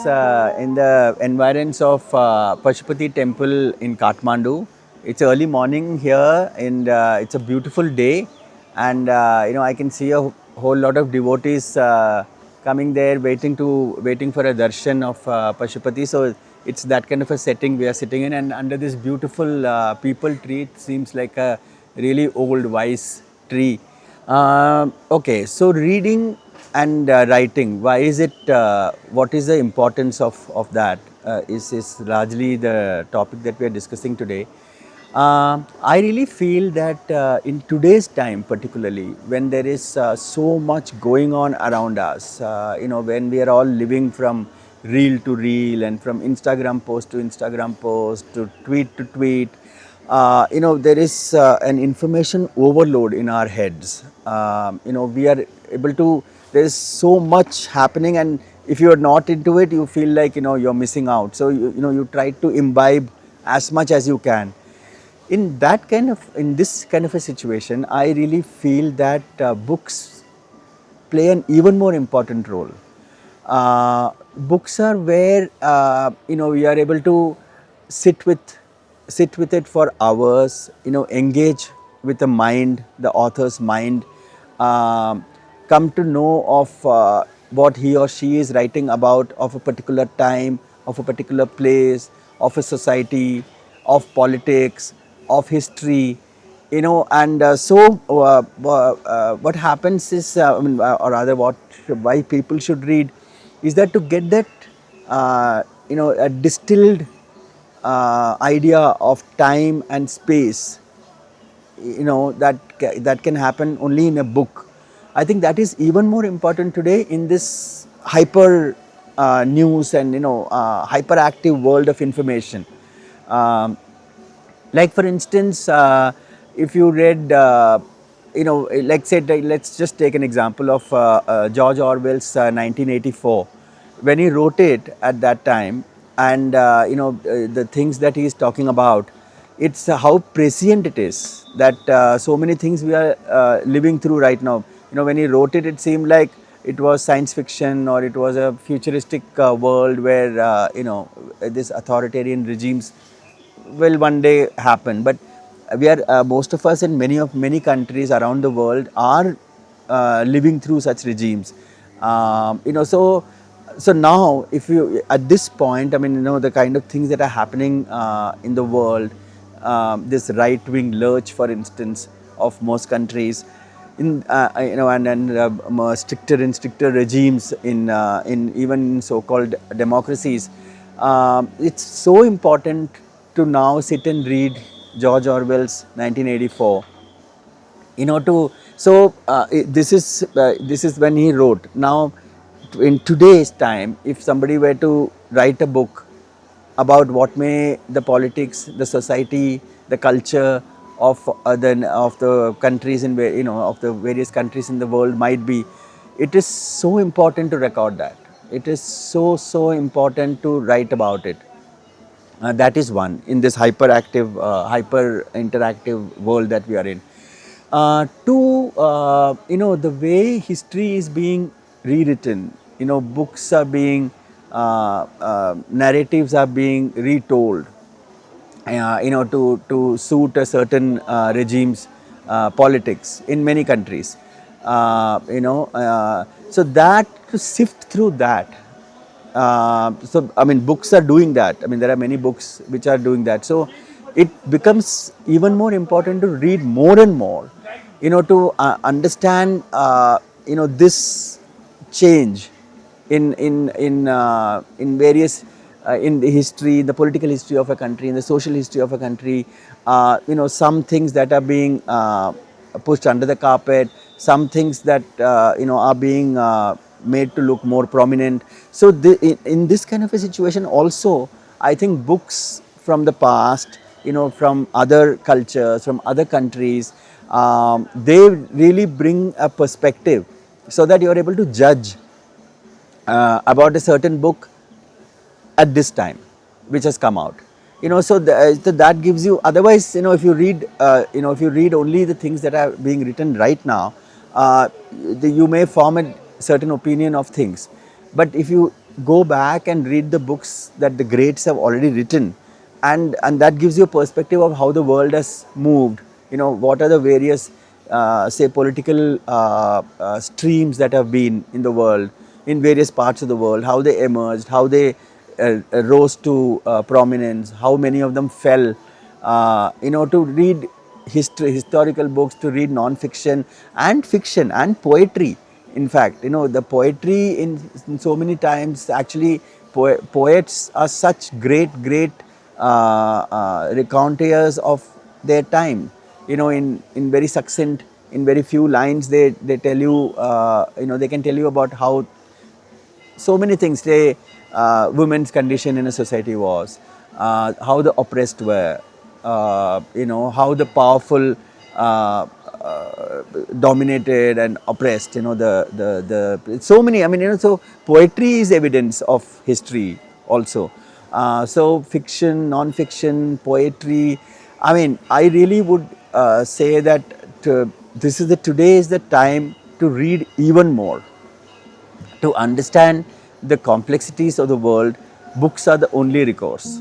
in the environs of Pashupati temple in Kathmandu. It's early morning here and it's a beautiful day, and I can see a whole lot of devotees coming there waiting for a darshan of Pashupati. So it's that kind of a setting we are sitting in, and under this beautiful peepal tree. It seems like a really old wise tree. Okay, so reading and writing, why is it, what is the importance of that is largely the topic that we are discussing today. I really feel that in today's time, particularly when there is so much going on around us, when we are all living from reel to reel and from Instagram post to Instagram post to tweet, there is an information overload in our heads. We are able to, there is so much happening, and if you are not into it, you feel like, you're missing out. So, you try to imbibe as much as you can. In this kind of a situation, I really feel that books play an even more important role. Books are where we are able to sit with it for hours, engage with the mind, the author's mind, come to know of what he or she is writing about, of a particular time, of a particular place, of a society, of politics, of history, and what happens is, or rather why people should read is that to get that, a distilled idea of time and space, that can happen only in a book. I think that is even more important today in this hyper news and hyperactive world of information. Like for instance, if you read, let's just take an example of George Orwell's 1984. When he wrote it at that time, and the things that he is talking about, it's how prescient it is that so many things we are living through right now. When he wrote it, it seemed like it was science fiction, or it was a futuristic world where this authoritarian regimes will one day happen. But we are most of us in many countries around the world are living through such regimes. So now, if you at this point, the kind of things that are happening in the world, this right-wing lurch, for instance, of most countries, and stricter and stricter regimes in even so-called democracies. It's so important to now sit and read George Orwell's 1984. This is when he wrote. Now, in today's time, if somebody were to write a book about what may the politics, the society, the culture of the countries of the various countries in the world might be, it is so important to record that. It is so important to write about it. That is one in this hyperactive, hyper interactive world that we are in. Two, the way history is being rewritten, books are being, narratives are being retold, to suit a certain regime's politics in many countries. So that, to sift through that, books are doing that. There are many books which are doing that. So it becomes even more important to read more and more, to understand, this change in various, in the history, the political history of a country, in the social history of a country. Some things that are being pushed under the carpet, some things that are being made to look more prominent. So in this kind of a situation also, I think books from the past, from other cultures, from other countries, they really bring a perspective so that you are able to judge about a certain book at this time which has come out. So that gives you, otherwise, if you read only the things that are being written right now, you may form a certain opinion of things. But if you go back and read the books that the greats have already written, and that gives you a perspective of how the world has moved. You know, what are the various say political streams that have been in the world, in various parts of the world, how they emerged, how they rose to prominence, how many of them fell. You know, to read historical books, to read non-fiction and fiction and poetry. In fact, you know, the poetry in so many times, actually poets are such great recounters of their time. You know, in very succinct, in very few lines, they tell you, you know, they can tell you about how so many things, say women's condition in a society was, how the oppressed were, you know, how the powerful dominated and oppressed, you know, the so many, I mean, you know, so poetry is evidence of history also. So fiction, non-fiction, poetry, I mean, I really would say that today is the time to read even more. To understand the complexities of the world, books are the only recourse.